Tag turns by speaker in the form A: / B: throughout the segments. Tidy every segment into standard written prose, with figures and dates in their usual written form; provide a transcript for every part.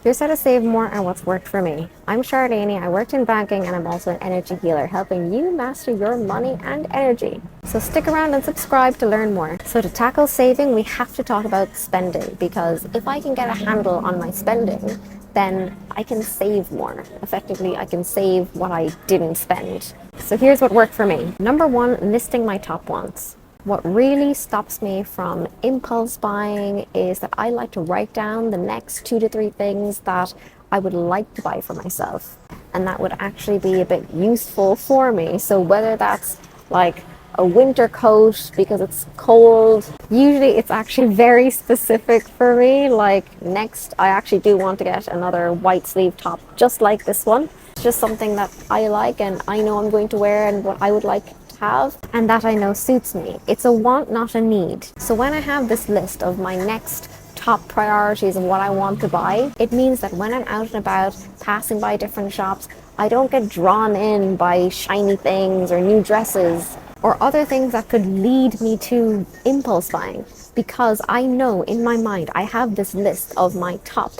A: Here's how to save more and what's worked for me. I'm Charlene, I worked in banking and I'm also an energy healer, helping you master your money and energy. So stick around and subscribe to learn more. So to tackle saving, we have to talk about spending, because if I can get a handle on my spending, then I can save more. Effectively, I can save what I didn't spend. So here's what worked for me. Number one, listing my top wants. What really stops me from impulse buying is that I like to write down the next 2 to 3 things that I would like to buy for myself. And that would actually be a bit useful for me. So whether that's like a winter coat because it's cold, usually it's actually very specific for me. Like next, I actually do want to get another white sleeve top just like this one. It's just something that I like and I know I'm going to wear and what I would like have, and that I know suits me. It's a want, not a need. So when I have this list of my next top priorities of what I want to buy, it means that when I'm out and about, passing by different shops, I don't get drawn in by shiny things or new dresses or other things that could lead me to impulse buying, because I know in my mind I have this list of my top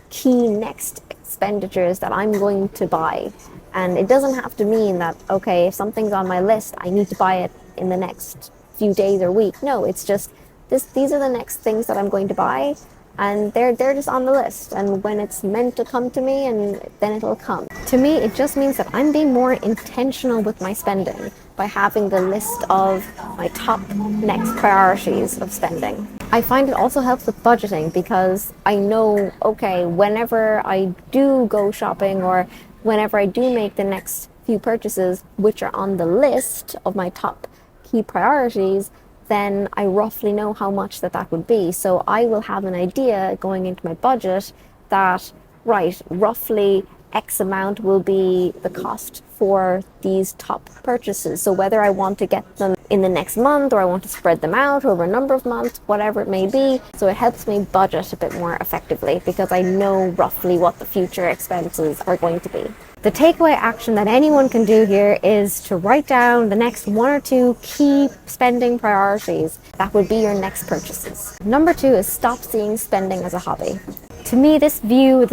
A: key next expenditures that I'm going to buy. And it doesn't have to mean that, okay, if something's on my list, I need to buy it in the next few days or week. No, it's just these are the next things that I'm going to buy, and they're just on the list. And when it's meant to come to me, and then it'll come. To me, it just means that I'm being more intentional with my spending by having the list of my top next priorities of spending. I find it also helps with budgeting, because I know, okay, whenever I do go shopping or whenever I do make the next few purchases, which are on the list of my top key priorities, then I roughly know how much that would be. So I will have an idea going into my budget that, right, roughly X amount will be the cost for these top purchases. So whether I want to get them in the next month or I want to spread them out over a number of months, whatever it may be. So it helps me budget a bit more effectively because I know roughly what the future expenses are going to be. The takeaway action that anyone can do here is to write down the next 1 or 2 key spending priorities that would be your next purchases. Number 2 is stop seeing spending as a hobby. To me, this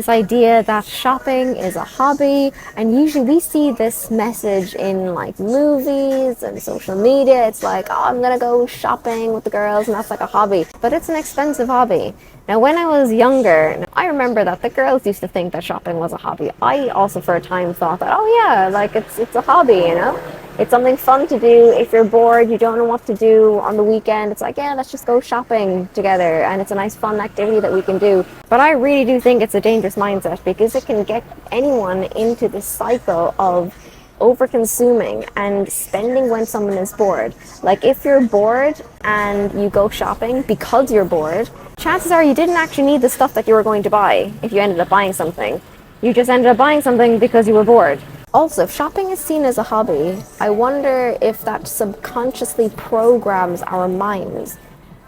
A: idea that shopping is a hobby, and usually we see this message in like movies and social media. It's like, oh, I'm gonna go shopping with the girls, and that's like a hobby. But it's an expensive hobby. Now, when I was younger, I remember that the girls used to think that shopping was a hobby. I also for a time thought that, oh yeah, like it's a hobby, you know? It's something fun to do. If you're bored, you don't know what to do on the weekend, it's like, yeah, let's just go shopping together. And it's a nice fun activity that we can do. But I really do think it's a dangerous mindset, because it can get anyone into this cycle of over-consuming and spending when someone is bored. Like if you're bored and you go shopping because you're bored, chances are you didn't actually need the stuff that you were going to buy if you ended up buying something. You just ended up buying something because you were bored. Also, if shopping is seen as a hobby, I wonder if that subconsciously programs our minds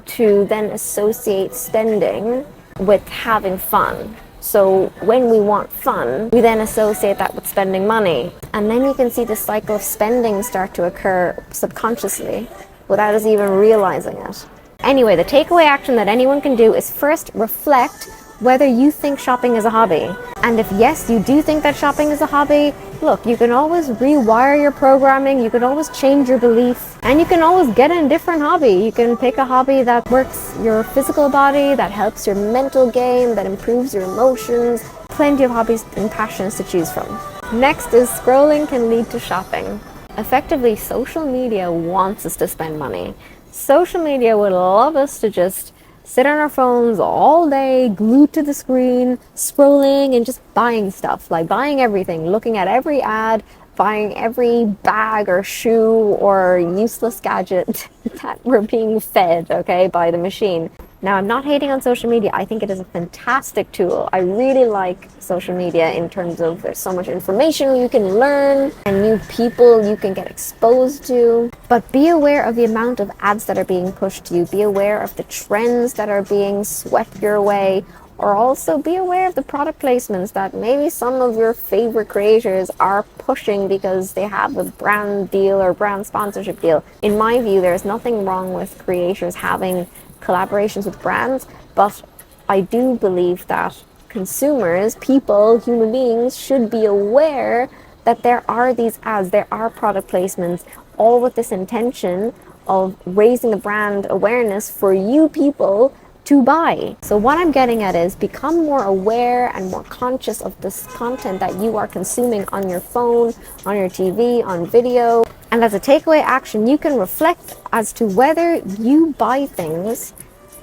A: to then associate spending with having fun. So when we want fun, we then associate that with spending money. And then you can see the cycle of spending start to occur subconsciously without us even realizing it. Anyway, the takeaway action that anyone can do is first reflect whether you think shopping is a hobby. And if yes, you do think that shopping is a hobby, look, you can always rewire your programming, you can always change your belief, and you can always get a different hobby. You can pick a hobby that works your physical body, that helps your mental game, that improves your emotions. Plenty of hobbies and passions to choose from. Next is scrolling can lead to shopping. Effectively, social media wants us to spend money. Social media would love us to just sit on our phones all day, glued to the screen, scrolling and just buying stuff, like buying everything, looking at every ad, buying every bag or shoe or useless gadget that we're being fed, okay, by the machine. Now, I'm not hating on social media. I think it is a fantastic tool. I really like social media in terms of there's so much information you can learn and new people you can get exposed to. But be aware of the amount of ads that are being pushed to you. Be aware of the trends that are being swept your way. Or also be aware of the product placements that maybe some of your favorite creators are pushing because they have a brand deal or brand sponsorship deal. In my view, there's nothing wrong with creators having collaborations with brands, but I do believe that consumers, people, human beings, should be aware that there are these ads, there are product placements, all with this intention of raising the brand awareness for you people to buy. So what I'm getting at is become more aware and more conscious of this content that you are consuming on your phone, on your TV, on video. And as a takeaway action, you can reflect as to whether you buy things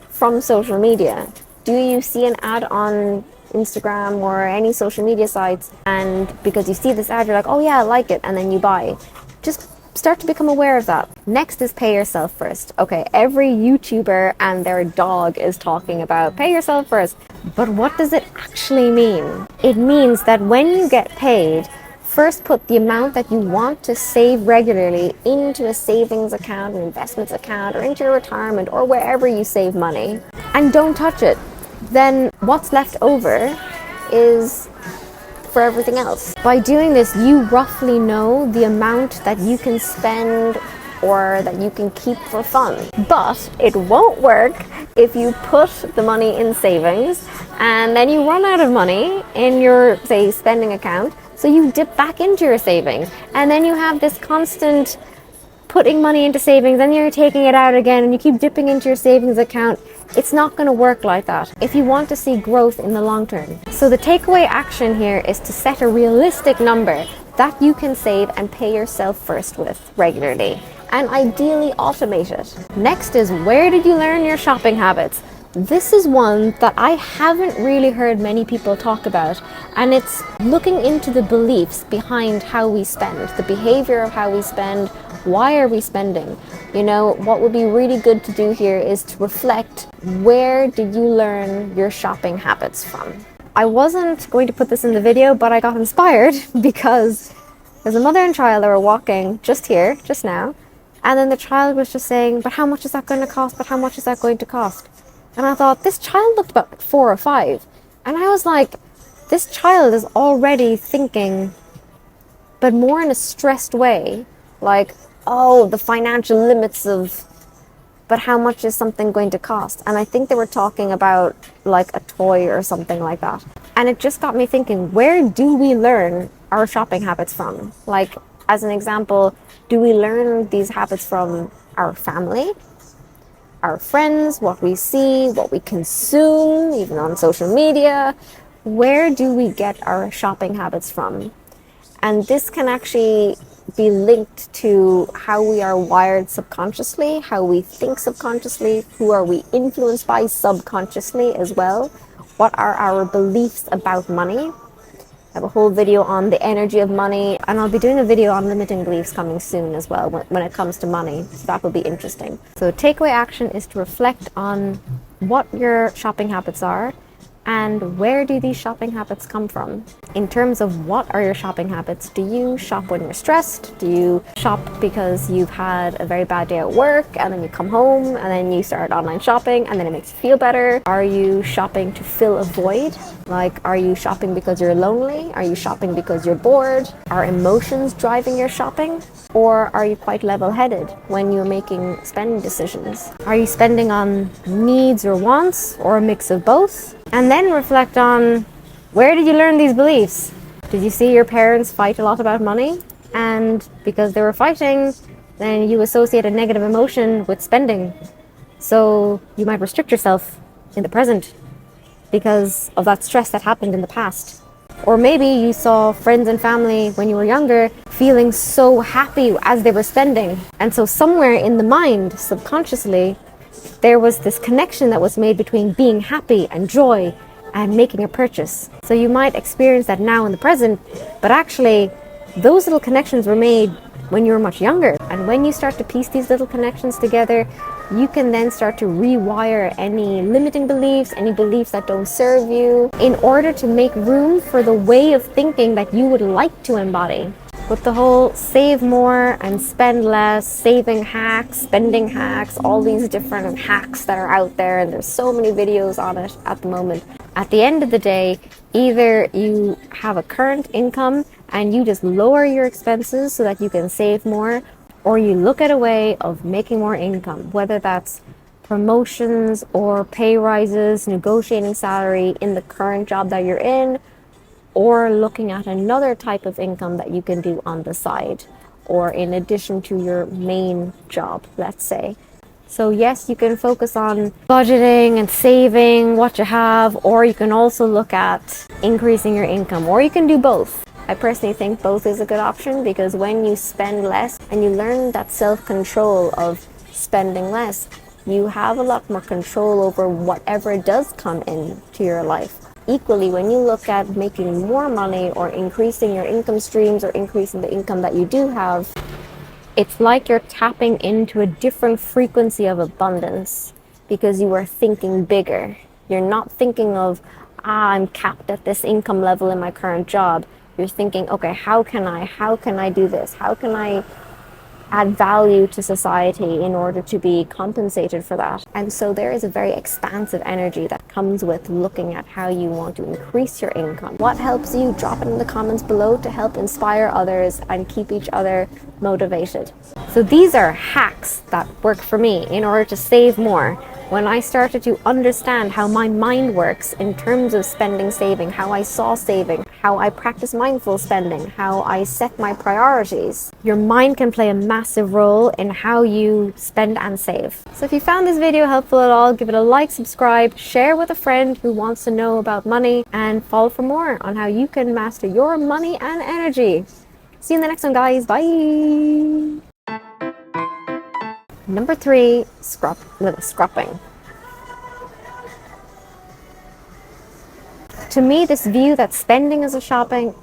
A: from social media. Do you see an ad on Instagram or any social media sites, and because you see this ad, you're like, oh yeah, I like it, and then you buy? Just start to become aware of that. Next is pay yourself first. Okay, every YouTuber and their dog is talking about pay yourself first. But what does it actually mean? It means that when you get paid, first put the amount that you want to save regularly into a savings account, an investments account, or into your retirement, or wherever you save money, and don't touch it. Then what's left over is for everything else. By doing this, you roughly know the amount that you can spend or that you can keep for fun. But it won't work if you put the money in savings and then you run out of money in your, say, spending account. So you dip back into your savings, and then you have this constant putting money into savings, and you're taking it out again, and you keep dipping into your savings account. It's not going to work like that if you want to see growth in the long term. So the takeaway action here is to set a realistic number that you can save and pay yourself first with regularly, and ideally automate it. Next is, where did you learn your shopping habits? This is one that I haven't really heard many people talk about, and it's looking into the beliefs behind how we spend, the behavior of how we spend. Why are we spending? You know, what would be really good to do here is to reflect, where did you learn your shopping habits from? I wasn't going to put this in the video, but I got inspired because there's a mother and child that were walking just here, just now, and then the child was just saying, but how much is that going to cost? But how much is that going to cost? And I thought, this child looked about 4 or 5. And I was like, this child is already thinking, but more in a stressed way, like, oh, the financial limits of, but how much is something going to cost? And I think they were talking about like a toy or something like that. And it just got me thinking, where do we learn our shopping habits from? Like, as an example, do we learn these habits from our family, our friends, what we see, what we consume, even on social media? Where do we get our shopping habits from? And this can actually be linked to how we are wired subconsciously, how we think subconsciously, who are we influenced by subconsciously as well, what are our beliefs about money. I have a whole video on the energy of money, and I'll be doing a video on limiting beliefs coming soon as well when it comes to money, so that will be interesting. So takeaway action is to reflect on what your shopping habits are and where do these shopping habits come from. In terms of what are your shopping habits, do you shop when you're stressed? Do you shop because you've had a very bad day at work and then you come home and then you start online shopping and then it makes you feel better? Are you shopping to fill a void? Like, are you shopping because you're lonely? Are you shopping because you're bored? Are emotions driving your shopping? Or are you quite level-headed when you're making spending decisions? Are you spending on needs or wants, or a mix of both? And then reflect on, where did you learn these beliefs? Did you see your parents fight a lot about money? And because they were fighting, then you associate a negative emotion with spending. So you might restrict yourself in the present because of that stress that happened in the past. Or maybe you saw friends and family when you were younger feeling so happy as they were spending. And so somewhere in the mind, subconsciously, there was this connection that was made between being happy and joy and making a purchase. So you might experience that now in the present, but actually those little connections were made when you were much younger. And when you start to piece these little connections together, you can then start to rewire any limiting beliefs, any beliefs that don't serve you, in order to make room for the way of thinking that you would like to embody. With the whole save more and spend less, saving hacks, spending hacks, all these different hacks that are out there, and there's so many videos on it at the moment. At the end of the day, either you have a current income and you just lower your expenses so that you can save more, or you look at a way of making more income, whether that's promotions or pay rises, negotiating salary in the current job that you're in, or looking at another type of income that you can do on the side or in addition to your main job, let's say. So yes, you can focus on budgeting and saving what you have, or you can also look at increasing your income, or you can do both. I personally think both is a good option, because when you spend less and you learn that self-control of spending less, you have a lot more control over whatever does come into your life. Equally, when you look at making more money or increasing your income streams or increasing the income that you do have, it's like you're tapping into a different frequency of abundance, because you are thinking bigger. You're not thinking of, I'm capped at this income level in my current job. You're thinking, okay, how can I do this? How can I add value to society in order to be compensated for that? And so there is a very expansive energy that comes with looking at how you want to increase your income. What helps you? Drop it in the comments below to help inspire others and keep each other motivated. So these are hacks that work for me in order to save more. When I started to understand how my mind works in terms of spending, saving, how I saw saving, how I practice mindful spending, how I set my priorities, your mind can play a massive role in how you spend and save. So if you found this video helpful at all, give it a like, subscribe, share with a friend who wants to know about money, and follow for more on how you can master your money and energy. See you in the next one, guys. Bye. Number 3, scrapping. To me, this view that spending is a shopping,